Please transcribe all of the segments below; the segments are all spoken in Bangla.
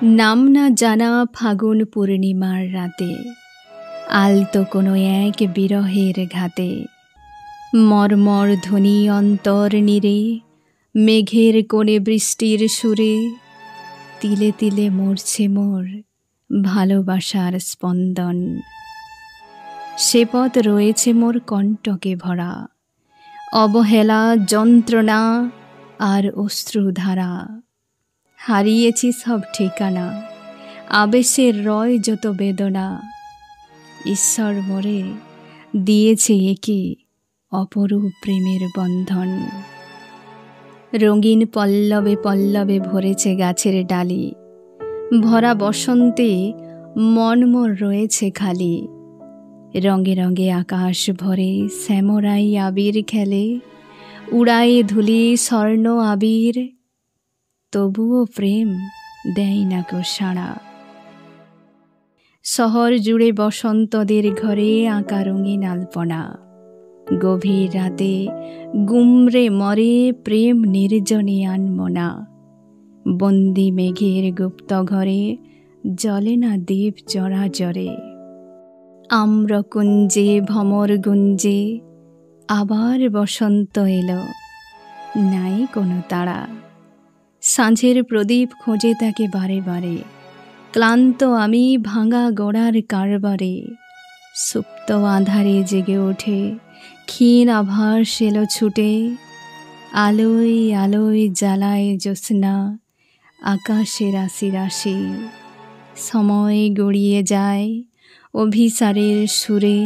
নাম না জানা ফাগুন পূর্ণিমার রাতে আলতো কোনো এক বিরহের ঘাতে মর্মর ধ্বনি অন্তর নীরে মেঘের কোণে বৃষ্টির সুরে তিলে তিলে মরছে মোর ভালোবাসার স্পন্দন। সে পথ রয়েছে মোর কণ্টকে ভরা অবহেলা যন্ত্রণা আর অশ্রুধারা। হারিয়েছি সব ঠিকানা আবেশের রয় যত বেদনা। ঈশ্বর মোরে দিয়েছে একে অপরূপ প্রেমের বন্ধন। রঙিন পল্লবে পল্লবে ভরেছে গাছের ডালি, ভরা বসন্তে মন মোর রয়েছে খালি। রঙে রঙে আকাশ ভরে শ্যামরাই আবির খেলে, উড়ায়ে ধুলি স্বর্ণ আবির, তবুও প্রেম দেয় না কো সাড়া। শহর জুড়ে বসন্তদের ঘরে আঁকা রঙিন আলপনা, গভীর রাতে গুমরে মরে প্রেম নির্জনে আনমনা। বন্দি মেঘের গুপ্ত ঘরে জ্বলে না দীপ জরাজরে। আম্রকুঞ্জে ভমর গুঞ্জে আবার বসন্ত এলো, নাই কোনো তাড়া। সাঁঝের প্রদীপ খোঁজে তাকে বারে বারে, ক্লান্ত আমি ভাঙা গোড়ার কারবারে। সুপ্ত আঁধারে জেগে ওঠে ক্ষীণ আভাস এলো ছুটে, আলোয় আলোয় জ্বালায় জ্যোৎস্না আকাশে রাশি রাশি। সময় গড়িয়ে যায় অভিসারের সুরে,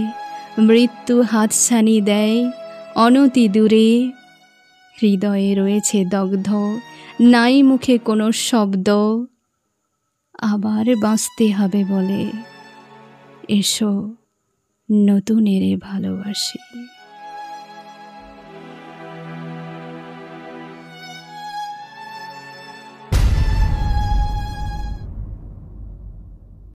মৃত্যু হাতছানি দেয় অনতি দূরে। হৃদয়ে রয়েছে দগ্ধ, নাই মুখে কোনো শব্দ, আবার বাঁচতে হবে বলে এসো নতুনেরে ভালোবাসি।